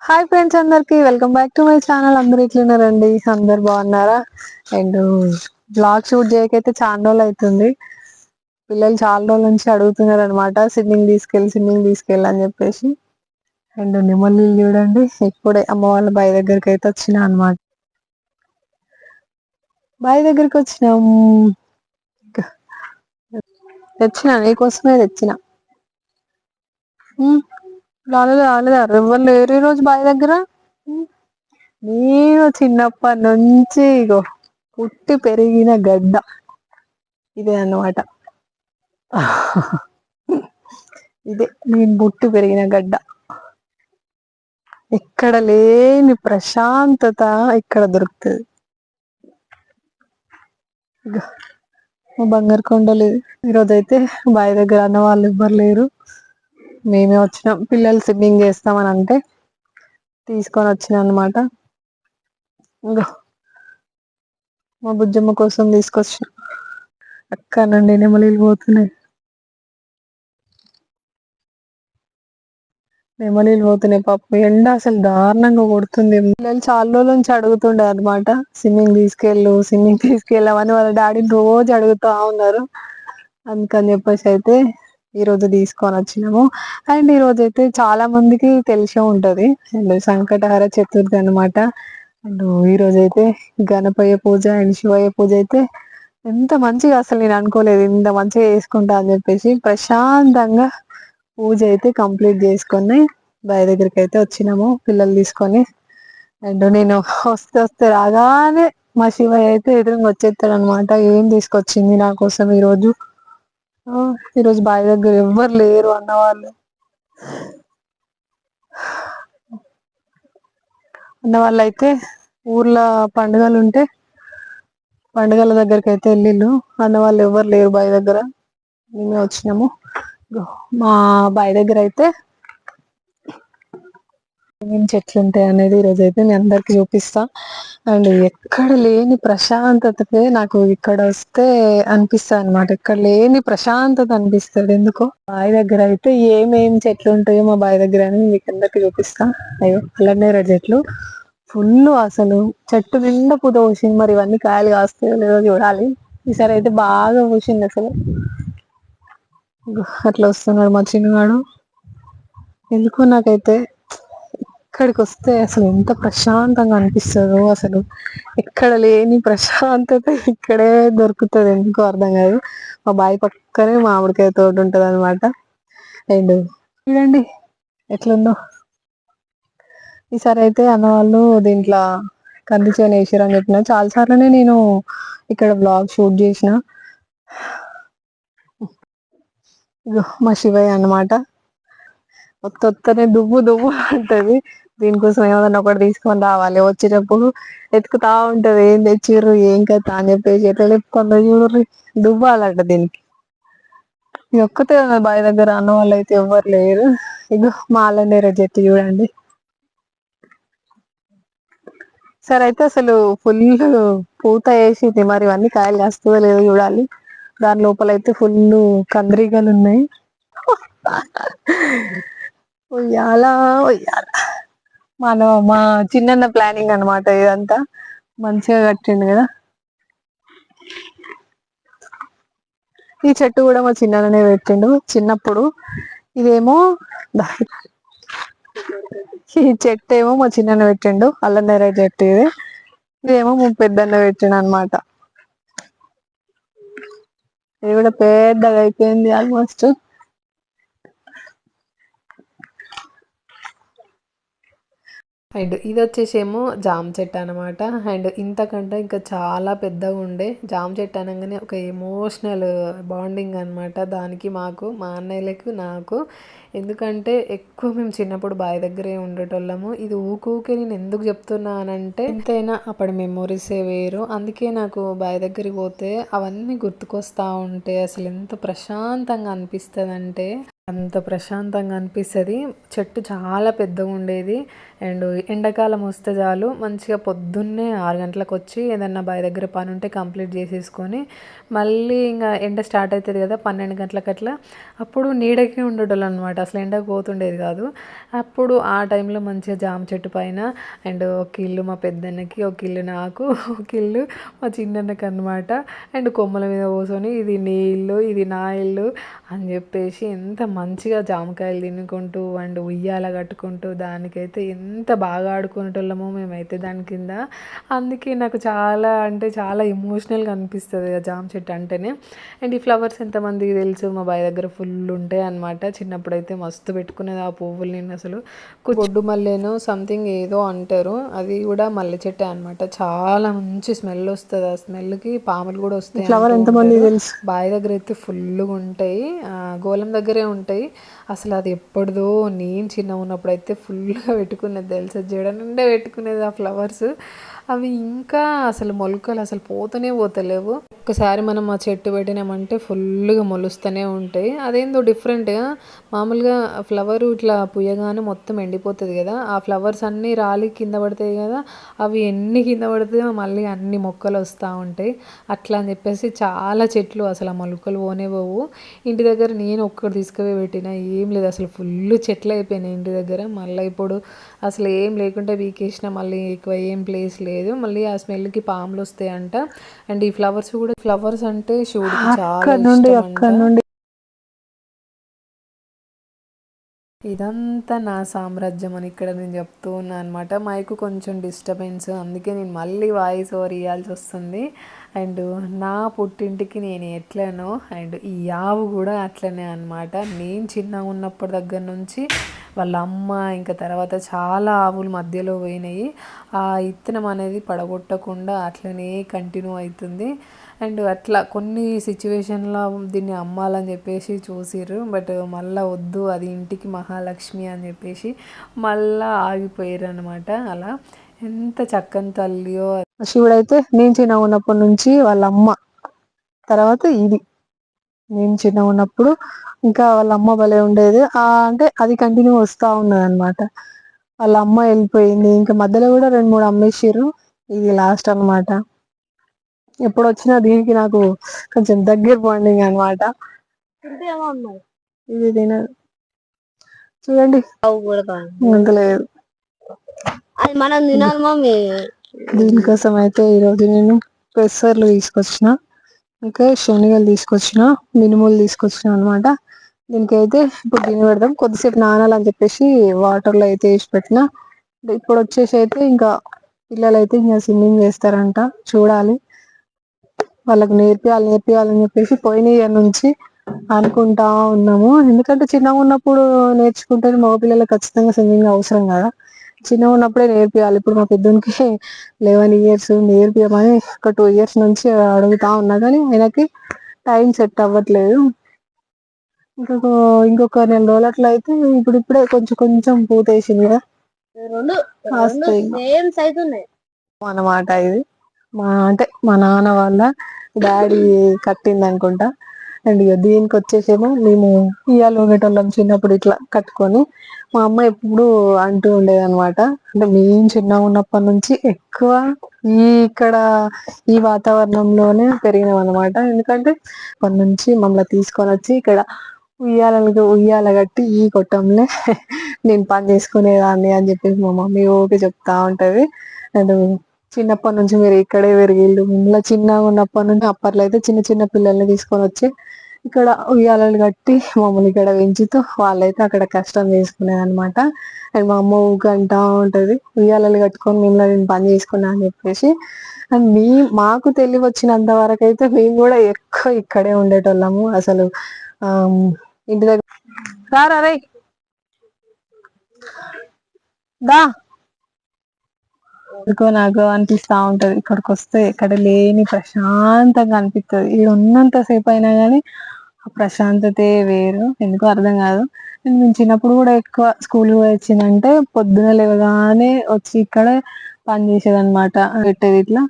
Hi friends, అందరికి welcome back to my channel. అందరు ఇట్లున్నారండి? అందరు బాగున్నారా? అండ్ బ్లాగ్ షూట్ చేయకైతే చాలా రోజులు అవుతుంది. పిల్లలు చాలా రోజుల నుంచి అడుగుతున్నారు అనమాట, స్విమ్మింగ్ తీసుకెళ్ళి అని చెప్పేసి. అండ్ నెమలి చూడండి, ఇప్పుడే అమ్మ వాళ్ళ బావి దగ్గరికి అయితే వచ్చినా అనమాట. బావి దగ్గరికి వచ్చినాం. తెచ్చిన, నీకోసమే తెచ్చిన. రాలేదా ఎవ్వరు లేరు ఈ రోజు బావి దగ్గర. నేను చిన్నప్పటి నుంచి ఇగో పుట్టి పెరిగిన గడ్డ ఇదే అన్నమాట. ఇదే నేను పుట్టి పెరిగిన గడ్డ. ఇక్కడ లేని ప్రశాంతత ఇక్కడ దొరుకుతుంది. మా బంగారు కొండలు ఈరోజైతే బావి దగ్గర అన్న వాళ్ళు ఎవ్వరు లేరు. మేమే వచ్చినాం. పిల్లలు స్విమ్మింగ్ చేస్తామని అంటే తీసుకొని వచ్చినా అనమాట. ఇంకా మా బుజ్జమ్మ కోసం తీసుకొచ్చిన. అక్కడ నుండి నెమలీలు పోతున్నాయి. పాపం ఎండ అసలు దారుణంగా కొడుతుంది. పిల్లలు చాలా రోజుల నుంచి అడుగుతుండే అనమాట, స్విమ్మింగ్ తీసుకెళ్ళామని వాళ్ళ డాడీని రోజు అడుగుతా ఉన్నారు. అందుకని చెప్పేసి అయితే ఈ రోజు తీసుకొని వచ్చినాము. అండ్ ఈ రోజు అయితే చాలా మందికి తెలిసే ఉంటది, అండ్ సంకటహర చతుర్థి అనమాట. అండ్ ఈ రోజు అయితే గణపయ్య పూజ అండ్ శివయ్య పూజ అయితే ఎంత మంచిగా, అసలు నేను అనుకోలేదు ఇంత మంచిగా చేసుకుంటా అని చెప్పేసి. ప్రశాంతంగా పూజ అయితే కంప్లీట్ చేసుకొని బావి దగ్గరికి అయితే వచ్చినాము పిల్లలు తీసుకొని. అండ్ నేను వస్తే రాగానే మా శివయ్య అయితే ఎదురుగా వచ్చేస్తాడు అనమాట. ఏం తీసుకొచ్చింది నా కోసం ఈరోజు బావి దగ్గర ఎవ్వరు లేరు అన్నవాళ్ళు అయితే ఊర్లో పండుగల దగ్గరికి అయితే వెళ్ళిళ్ళు. అన్న వాళ్ళు ఎవ్వరు లేరు బావి దగ్గర, మేమే వచ్చినాము. మా బావి దగ్గర అయితే ఏమేమి చెట్లు ఉంటాయి అనేది ఈరోజు అయితే నేను అందరికి చూపిస్తా. అండ్ ఎక్కడ లేని ప్రశాంతతకే నాకు ఇక్కడ వస్తే అనిపిస్తుంది అనమాట. ఇక్కడ లేని ప్రశాంతత అనిపిస్తుంది ఎందుకో. బావి దగ్గర అయితే ఏమేం చెట్లు ఉంటాయో మా బావి దగ్గర అని మీకు అందరికి చూపిస్తా. అయ్యో, అల్లనేరేడు చెట్లు ఫుల్, అసలు చెట్టు నిండా పూత పూసింది. మరి ఇవన్నీ కాయలు కాస్తాయో లేదో చూడాలి. ఈసారి అయితే బాగా పూసింది అసలు. అట్లా వస్తున్నాడు మా చిన్నవాడు. ఎందుకో నాకైతే ఇక్కడికి వస్తే అసలు ఎంత ప్రశాంతంగా అనిపిస్తుందో, అసలు ఎక్కడ లేని ప్రశాంతత ఇక్కడే దొరుకుతుంది. ఎందుకో అర్థం కాదు. మా బావి పక్కనే మామిడికాయ తోట ఉంటది అనమాట. అండ్ చూడండి ఎట్లుందో. ఈసారి అయితే అన్న వాళ్ళు దీంట్లో కంది చేను వేసారు అని చెప్పిన. చాలా సార్లునే నేను ఇక్కడ బ్లాగ్ షూట్ చేసిన. మా శివయ్య అన్నమాట. కొత్తనే దువ్వు దువ్వు అంటది. దీనికోసం ఏమన్నా ఒకటి తీసుకొని రావాలి. వచ్చేటప్పుడు ఎతుకుతా ఉంటది, ఏం తెచ్చిర్రు ఏం కథ అని చెప్పేసి. ఎట్లా చెప్పుకుందో చూడరు, దువ్వాలంట దీనికి. ఇది ఒక్కతే బావి దగ్గర, అన్న వాళ్ళు అయితే ఎవ్వరు లేరు. ఇగో మా అల్లనేరేడు చెట్టు చూడండి. సరే అయితే అసలు ఫుల్ పూత వేసింది, మరి ఇవన్నీ కాయలు కాస్తుందో లేదో చూడాలి. దాని లోపల అయితే ఫుల్ కందిరీగలు ఉన్నాయి. ఉయ్యాల ఉయ్యాల. మా చిన్నన్న ప్లానింగ్ అనమాట ఇదంతా. మంచిగా కట్టిండు కదా. ఈ చెట్టు కూడా మా చిన్ననే పెట్టిండు చిన్నప్పుడు. ఇదేమో ఈ చెట్టు ఏమో మా చిన్నన్న పెట్టిండు, అల్లనేరేడు చెట్టు ఇది. ఇదేమో మా పెద్దన్న పెట్టిండు అనమాట. ఇది కూడా పెద్దగా అయిపోయింది ఆల్మోస్ట్. అండ్ ఇది వచ్చేసేమో జామ చెట్టు అనమాట. అండ్ ఇంతకంటే ఇంకా చాలా పెద్దగా ఉండే. జామ చెట్టు అనగానే ఒక ఎమోషనల్ బాండింగ్ అనమాట దానికి, మాకు, మా అన్నయ్యలకు, నాకు. ఎందుకంటే ఎక్కువ మేము చిన్నప్పుడు బావి దగ్గరే ఉండేటోళ్ళము. ఇది ఊకే నేను ఎందుకు చెప్తున్నానంటే, ఎంతైనా అప్పటి మెమోరీసే వేరు. అందుకే నాకు బావి దగ్గరికి పోతే అవన్నీ గుర్తుకొస్తా ఉంటే అసలు ఎంత ప్రశాంతంగా అనిపిస్తుంది అంటే. అంత ప్రశాంతంగా అనిపిస్తది. చెట్టు చాలా పెద్దగుండేది. అండ్ ఎండాకాలం వస్తే చాలు మంచిగా పొద్దున్నే 6 గంటలకొచ్చి ఏదన్నా బావి దగ్గర పనుంటే కంప్లీట్ చేసేసుకొని, మళ్ళీ ఇంగ ఎండ స్టార్ట్ అయితది కదా 12 గంటలకట్లా. అప్పుడు నీడకే ఉండేటోళ్ళనమాట. అసలు ఎండకు పోతుండేది కాదు. అప్పుడు ఆ టైంలో మంచిగా జామ చెట్టు పైన అండ్ ఒక ఇల్లు మా పెద్దన్నకి, ఒక ఇల్లు నాకు, ఒక ఇల్లు మా చిన్నన్నకనమాట. అండ్ కొమ్మల మీద కూసోని ఇది నీ ఇల్లు, ఇది నా ఇల్లు అని చెప్పేసి ఎంత మంచిగా జామకాయలు తినుకుంటూ అండ్ ఉయ్యాల కట్టుకుంటూ దానికైతే ఎంత బాగా ఆడుకునేటోళ్ళమో మేమైతే దాని కింద. అందుకే నాకు చాలా అంటే చాలా ఎమోషనల్గా అనిపిస్తుంది ఆ జామ చెట్టు అంటేనే. అండ్ ఈ ఫ్లవర్స్ ఎంతమందికి తెలుసు, మా బావి దగ్గర ఫుల్ ఉంటాయి అనమాట. చిన్నప్పుడైతే మస్తు పెట్టుకునేది ఆ పువ్వులు. నేను అసలు బొడ్డు మల్లెనో సంథింగ్ ఏదో అంటారు, అది కూడా మల్లె చెట్టే అనమాట. చాలా మంచి స్మెల్ వస్తుంది. ఆ స్మెల్కి పాములు కూడా వస్తాయి. ఫ్లవర్ ఎంతమంది తెలుసు. బావి దగ్గర అయితే ఫుల్గా ఉంటాయి, గోళం దగ్గరే ఉంటాయి. అసలు అది ఎప్పటిదో నేను చిన్నగా ఉన్నప్పుడు అయితే ఫుల్గా పెట్టుకునేది తెలుసా, జడ నిండా పెట్టుకునేది ఆ ఫ్లవర్స్. అవి ఇంకా అసలు మొలకలు అసలు పోతూనే పోతలేవు. ఒక్కసారి మనం ఆ చెట్టు పెట్టినామంటే ఫుల్గా మొలుస్తూనే ఉంటాయి. అదేందో డిఫరెంట్గా మామూలుగా ఫ్లవర్ ఇట్లా పుయ్యగానే మొత్తం ఎండిపోతుంది కదా, ఆ ఫ్లవర్స్ అన్నీ రాలి కింద పడతాయి కదా, అవి ఎన్ని కింద పడితే మళ్ళీ అన్ని మొక్కలు వస్తూ ఉంటాయి. అట్లా అని చెప్పేసి చాలా చెట్లు అసలు ఆ మొలకలు పోనే పోవు. ఇంటి దగ్గర నేను ఒక్కటి తీసుకుపోయి పెట్టిన ఏం లేదు, అసలు ఫుల్ చెట్లు అయిపోయినాయి ఇంటి దగ్గర. మళ్ళీ ఇప్పుడు అసలు ఏం లేకుంటే వీకేసిన, మళ్ళీ ఎక్కువ ఏం ప్లేస్ లేదు. మళ్ళీ ఆ స్మెల్కి పాములు వస్తాయంట. అండ్ ఈ ఫ్లవర్స్ కూడా, ఫ్లవర్స్ అంటే శివుడికి చాలా ఇష్టం అంట. ఇదంతా నా సామ్రాజ్యం అని ఇక్కడ నేను చెప్తూ ఉన్నా అనమాట. మైకు కొంచెం డిస్టర్బెన్స్, అందుకే నేను మళ్ళీ వాయిస్ ఓవర్ ఇవ్వాల్సి వస్తుంది. అండ్ నా పుట్టింటికి నేను ఎట్లనో అండ్ ఈ ఆవు కూడా అట్లనే అనమాట. నేను చిన్నగా ఉన్నప్పటి దగ్గర నుంచి వాళ్ళ అమ్మ ఇంకా తర్వాత చాలా ఆవులు మధ్యలో పోయినాయి. ఆ ఇత్తనం అనేది పడగొట్టకుండా అట్లనే కంటిన్యూ అవుతుంది. అండ్ అట్లా కొన్ని సిచ్యువేషన్లో దీన్ని అమ్మాలని చెప్పేసి చూసిర్రు, బట్ మళ్ళీ వద్దు అది ఇంటికి మహాలక్ష్మి అని చెప్పేసి మళ్ళీ ఆగిపోయారు అనమాట. అలా ఎంత చక్కని తల్లియో. శివుడైతే నేను చిన్నగా ఉన్నప్పటి నుంచి వాళ్ళ అమ్మ, తర్వాత ఇది నేను చిన్నగా ఉన్నప్పుడు ఇంకా వాళ్ళ అమ్మ భలే ఉండేది. అంటే అది కంటిన్యూ వస్తూ ఉన్నది అనమాట. వాళ్ళ అమ్మ వెళ్ళిపోయింది, ఇంకా మధ్యలో కూడా 2-3 అమ్మేసిర్రు, ఇది లాస్ట్ అనమాట. ఎప్పుడు వచ్చినా దీనికి నాకు కొంచెం దగ్గర బాండింగ్ అనమాట. ఇది తినదు చూడండి, అంత లేదు. అది మనం తినాలి మమ్మీ. దీనికోసం అయితే ఈరోజు నేను పెసర్లు తీసుకొచ్చిన, ఇంకా శనగలు తీసుకొచ్చిన, మినుములు తీసుకొచ్చిన అనమాట. దీనికైతే ఇప్పుడు గిన్నె పెడదాం, కొద్దిసేపు నానాలని చెప్పేసి వాటర్లో అయితే వేసి పెట్టిన. ఇప్పుడు వచ్చేసి అయితే ఇంకా పిల్లలు అయితే ఇంకా స్విమ్మింగ్ చేస్తారంట, చూడాలి. వాళ్ళకి నేర్పియాలని చెప్పేసి పోయిన ఇయర్ నుంచి అనుకుంటా ఉన్నాము. ఎందుకంటే చిన్నగా ఉన్నప్పుడు నేర్చుకుంటే మగపిల్లలకు ఖచ్చితంగా స్విమ్మింగ్ అవసరం కదా, చిన్నగా ఉన్నప్పుడే నేర్పియాలి. ఇప్పుడు మా పెద్దోనికి 11 years, నేర్పియమని ఒక 2 years నుంచి అడుగుతా ఉన్నా, కానీ ఆయనకి టైం సెట్ అవ్వట్లేదు. ఇంకొక 4 రోజులు అట్లా అయితే ఇప్పుడిప్పుడే కొంచెం కొంచెం పూతేసింది కదా అన్నమాట. ఇది అంటే మా నాన్న వాళ్ళ డాడీ కట్టింది అనుకుంటా. అండ్ ఇక దీనికి వచ్చేసేమో మేము ఇయ్యాలు ఊగేటోళ్ళం చిన్నప్పుడు ఇట్లా కట్టుకొని. మా అమ్మ ఎప్పుడు అంటూ ఉండేది అనమాట, అంటే మేము చిన్నగా ఉన్నప్పటి నుంచి ఎక్కువ ఇక్కడ ఈ వాతావరణంలోనే పెరిగినాం అనమాట. ఎందుకంటే అప్పటి నుంచి మమ్మల్ని తీసుకొని వచ్చి ఇక్కడ ఉయ్యాల కట్టి ఈ కొట్టంలో నేను పని చేసుకునేదాన్ని అని చెప్పేసి మా మమ్మీ ఓకే చెప్తా ఉంటది. అండ్ చిన్నప్పటి నుంచి మీరు ఇక్కడే పెరిగిళ్ళు, ఇలా చిన్నగా ఉన్నప్పటి నుంచి అప్పట్లో అయితే చిన్న చిన్న పిల్లల్ని తీసుకొని వచ్చి ఇక్కడ ఉయ్యాలలు కట్టి మమ్మల్ని ఇక్కడ పెంచుతూ వాళ్ళైతే అక్కడ కష్టం చేసుకునేది అనమాట. అండ్ మా అమ్మ ఊకే అంటా ఉంటది, ఉయ్యాలలు కట్టుకొని నేను పని చేసుకున్నా అని చెప్పేసి. అండ్ మాకు తెలివి వచ్చినంత వరకు అయితే మేము కూడా ఎక్కువ ఇక్కడే ఉండేటోళ్ళము. అసలు ఇంటి దగ్గర రారా రే దా ఎందుకో నాకు అనిపిస్తా ఉంటది, ఇక్కడికి వస్తే ఇక్కడ లేని ప్రశాంతంగా అనిపిస్తుంది. ఇక్కడ ఉన్నంత సేపు అయినా కానీ ఆ ప్రశాంతతే వేరు, ఎందుకో అర్థం కాదు. నేను చిన్నప్పుడు కూడా ఎక్కువ స్కూల్ వచ్చిందంటే పొద్దున లేవగానే వచ్చి ఇక్కడ పని చేసేది అనమాట, పెట్టేది ఇట్లా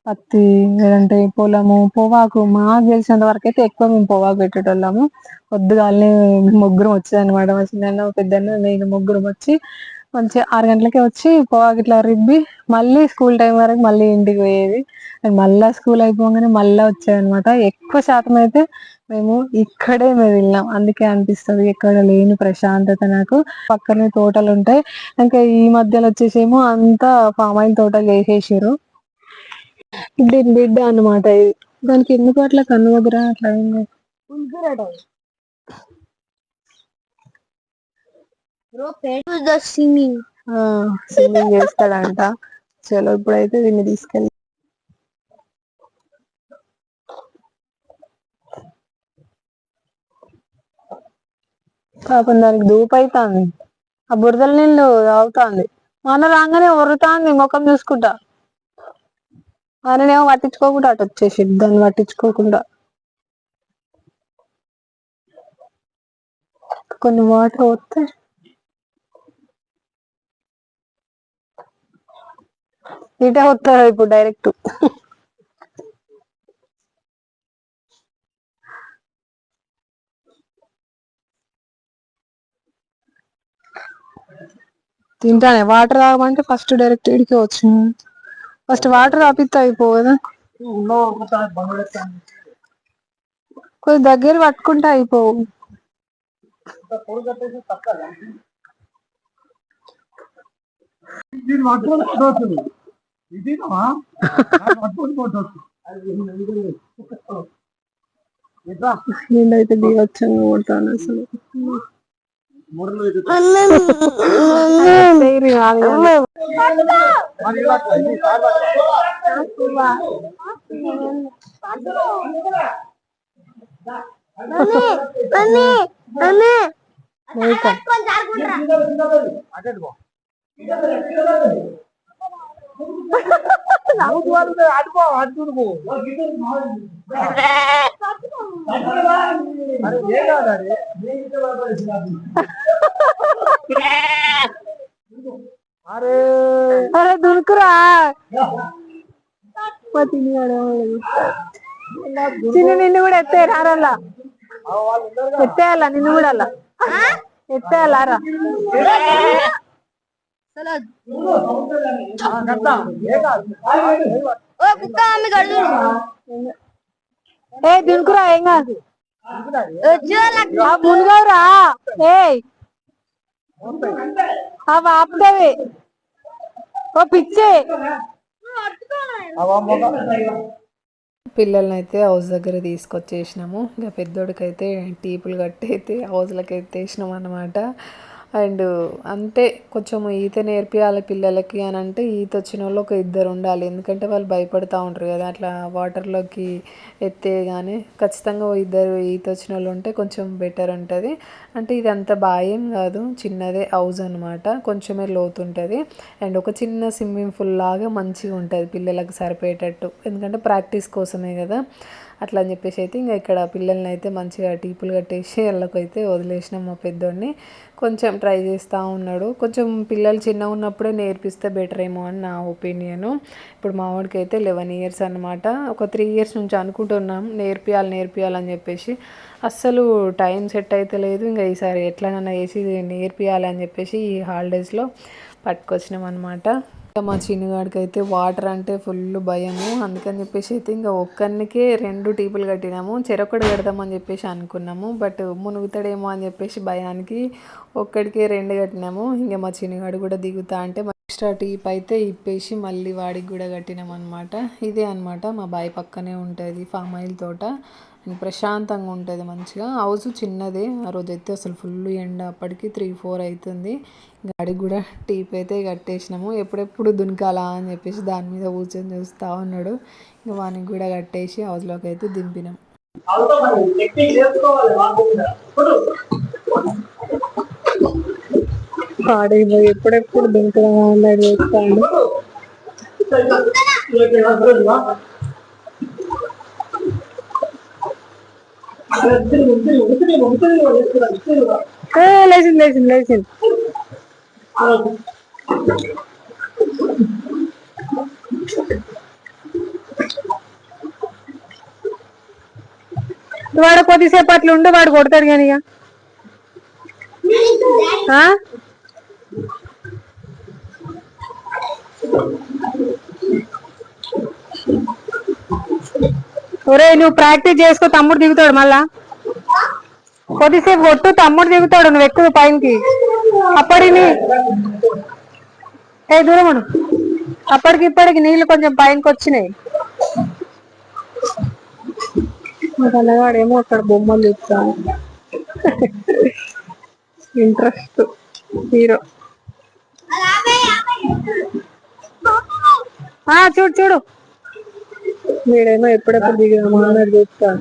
పత్తి లేదంటే పొలము పొగాకు మాకు తెలిసినంత వరకు అయితే ఎక్కువ మేము పొగాకు పెట్టేటోళ్ళము. పొద్దుగాలనే ముగ్గురం వచ్చేదన్నమాట. మా చిన్న పెద్దన్న నేను ముగ్గురం వచ్చి మంచిగా 6 గంటలకే వచ్చి పొగాకు ఇట్లా రుబ్బి మళ్ళీ స్కూల్ టైం వరకు మళ్ళీ ఇంటికి పోయేది. మళ్ళా స్కూల్ అయిపోగానే మళ్ళా వచ్చేదన్నమాట. ఎక్కువ శాతం అయితే మేము ఇక్కడే మెదిలినాం. అందుకే అనిపిస్తది ఎక్కడ లేని ప్రశాంతత నాకు. పక్కనే తోటలు ఉంటాయి. ఇంకా ఈ మధ్యలో వచ్చేసేమో అంతా పామ్ ఆయిల్ తోటలు చేసేసారు. దీని బిడ్డ అన్నమాట ఇది. దానికి ఎందుకు అట్లా కన్ను దగ్గర అట్లా అయింది. స్విమ్మింగ్ చేస్తాడంట. చలో ఇప్పుడైతే దీన్ని తీసుకెళ్ళి పాపం దానికి దూపు అవుతుంది. ఆ బురదల నీళ్ళు తాగుతాంది. మన రాగానే ఒరుతాంది ముఖం చూసుకుంటా. ఆయననేమో పట్టించుకోకుండా అటు వచ్చేసి దాన్ని పట్టించుకోకుండా కొన్ని వాటర్ వస్తే ఇటే వస్తారు ఇప్పుడు డైరెక్ట్. తింటానే వాటర్ తాగమంటే ఫస్ట్ డైరెక్ట్ ఇడికే వచ్చింది. ఫస్ట్ వాటర్ తాపిస్తే అయిపో కదా. కొంచెం దగ్గర పట్టుకుంటే అయిపోవు. నేనైతే బీవచ్చంగా కొడతాను అసలు. అరే దునుకురా చిన్న నిన్ను కూడా ఎత్తేయాలా ఎత్తేయాలా నిన్ను కూడా అలా ఎత్తేయాలారా. ఏ దునుకురా ఏం కాదు మునుగవురా. ఏ అవి ఆపుతావి ఓ పిచ్చే. పిల్లల్ని అయితే హౌస్ దగ్గర తీసుకొచ్చేసినాము. ఇంకా పెద్దోడికైతే టీపులు కట్టి అయితే హౌస్లోకి ఎత్తేసినాం అన్నమాట. అండ్ అంతే కొంచెం ఈత నేర్పియాలి పిల్లలకి అని అంటే ఈత వచ్చిన వాళ్ళు ఒక ఇద్దరు ఉండాలి. ఎందుకంటే వాళ్ళు భయపడుతూ ఉంటారు కదా అట్లా వాటర్లోకి ఎత్తేయగానే. ఖచ్చితంగా ఇద్దరు ఈత వచ్చిన వాళ్ళు ఉంటే కొంచెం బెటర్ ఉంటుంది. అంటే ఇది అంత భయం కాదు, చిన్నదే హౌస్ అనమాట, కొంచెమే లోతు ఉంటుంది. అండ్ ఒక చిన్న స్విమ్మింగ్ పూల్ లాగా మంచిగా ఉంటుంది పిల్లలకు సరిపోయేటట్టు. ఎందుకంటే ప్రాక్టీస్ కోసమే కదా అట్లా అని చెప్పేసి అయితే ఇంకా ఇక్కడ పిల్లల్ని అయితే మంచిగా టీపులు కట్టేసి వాళ్ళకైతే వదిలేసినాం. మా పెద్దోడిని కొంచెం ట్రై చేస్తూ ఉన్నాడు. కొంచెం పిల్లలు చిన్నగా ఉన్నప్పుడే నేర్పిస్తే బెటర్ ఏమో అని నా ఒపీనియను. ఇప్పుడు మా వాడికి అయితే 11 ఇయర్స్ అనమాట. ఒక 3 ఇయర్స్ నుంచి అనుకుంటున్నాం నేర్పియాలని చెప్పేసి. అస్సలు టైం సెట్ అయితే లేదు. ఇంకా ఈసారి ఎట్లనన్నా వేసి నేర్పియాలి అని చెప్పేసి ఈ హాలిడేస్లో పట్టుకొచ్చినాం అనమాట. మా చిన్నగాడికి అయితే వాటర్ అంటే ఫుల్ భయము. అందుకని చెప్పేసి అయితే ఇంకా ఒక్కరికే 2 టీపులు కట్టినాము. చెరొకటి కడదామని చెప్పేసి అనుకున్నాము. బట్ మునుగుతాడేమో అని చెప్పేసి భయానికి ఒక్కడికే 2 కట్టినాము. ఇంకా మా చిన్నగాడు కూడా దిగుతా అంటే ఎక్స్ట్రా టీప్ అయితే ఇప్పేసి మళ్ళీ వాడికి కూడా కట్టినాం అనమాట. ఇదే అనమాట మా బావి పక్కనే ఉంటుంది పామ్ ఆయిల్ తోట. ప్రశాంతంగా ఉంటుంది మంచిగా. హౌస్ చిన్నదే. ఆ రోజు అయితే అసలు ఫుల్ ఎండ, అప్పటికి 3-4 అవుతుంది. గాడికి కూడా టీప్ అయితే కట్టేసినాము. ఎప్పుడెప్పుడు దునకాలా అని చెప్పేసి దాని మీద కూర్చొని చూస్తూ ఉన్నాడు. ఇంకా వానికి కూడా కట్టేసి హౌస్లోకి అయితే దింపినాం. ఎప్పుడెప్పుడు దునకలా అన్నది చూస్తాను. లేచింది వాడు కొద్దిసేపు అట్లా ఉండు, వాడు కొడతాడు కానీ ఇక ఒరే నువ్వు ప్రాక్టీస్ చేసుకో, తమ్ముడు దిగుతాడు మళ్ళా. కొద్దిసేపు కొట్టు, తమ్ముడు దిగుతాడు, నువ్వు ఎక్కువ పైనకి. అప్పటికి దూరం అప్పటికి ఇప్పటికి నీళ్ళు కొంచెం పైనకి వచ్చినాయి. అన్నగాడేమో అక్కడ బొమ్మలు చూస్తాను, ఇంట్రెస్ట్ హీరో. చూడు చూడు, వీడేమో ఎప్పుడెప్పుడు దిగామో అన్నది చూస్తాను.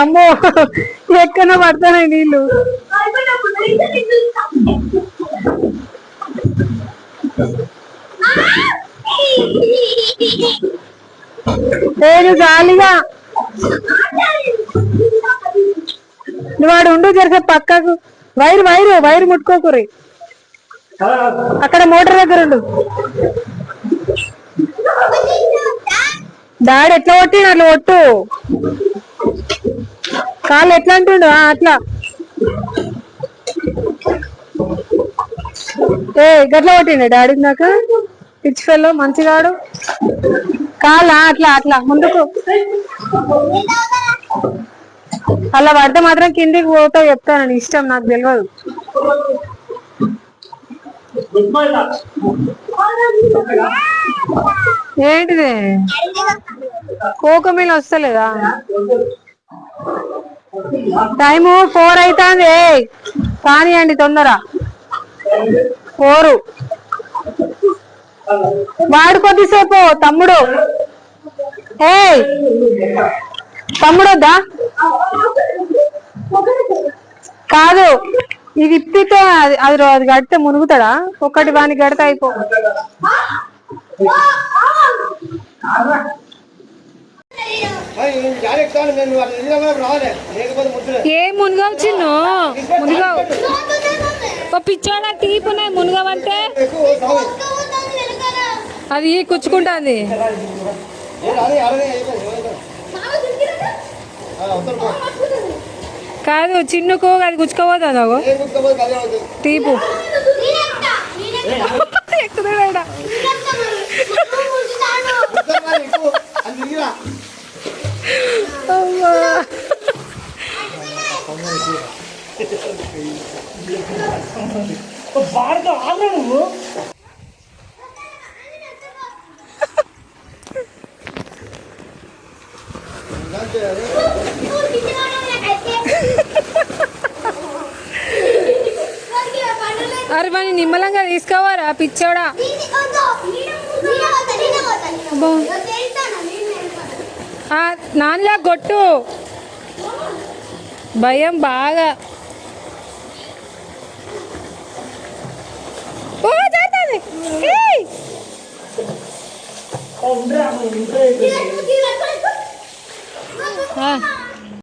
అమ్మో ఎక్కన పడతాయి నీళ్ళు. నేను గాలిగా వాడు ఉండు జరిసే పక్కకు. వైరు వైరు వైరు ముట్టుకోకురి, అక్కడ మోటార్ దగ్గర ఉండు. డాడీ ఎట్లా కొట్టిండు అట్లా కొట్టు, కాళ్ళు ఎట్లా అంటుండు అట్లా. గట్లా కొట్టిండు డాడీ నాకు. పిచ్ ఫెల్లో మంచిగాడు. కాళ్ళ అట్లా అట్లా ముందుకు, అలా పడితే మాత్రం కిందికి పోతావు చెప్తాను, ఇష్టం నాకు తెలియదు. ఏంటిది కోకమిల్ వస్తలేదా? టైము 4 అవుతుంది. కానివ్వండి తొందర. 4. వాడు కొద్దిసేపు. తమ్ముడు తమ్ముడు వద్దా? కాదు, ఇది ఇప్పితే అది కడితే మునుగుతాడా? ఒకటి వానికి కడితే అయిపో. ఏ మునుగావు చిన్ను, మునుగావు పిచ్చోడా. తీపున్నాయి మునుగావంటే అది కుచ్చుకుంటుంది. కాదు చిన్నుకు అది గుచ్చుకోపోతుంది. అగో తీపు ఎక్కుతాడా? నువ్వు అరే వాడిని నిమ్మలంగా తీసుకోవారా పిచ్చోడా. నాన్నలా కొట్టు, భయం బాగా. ఓ జరుగుతుంది.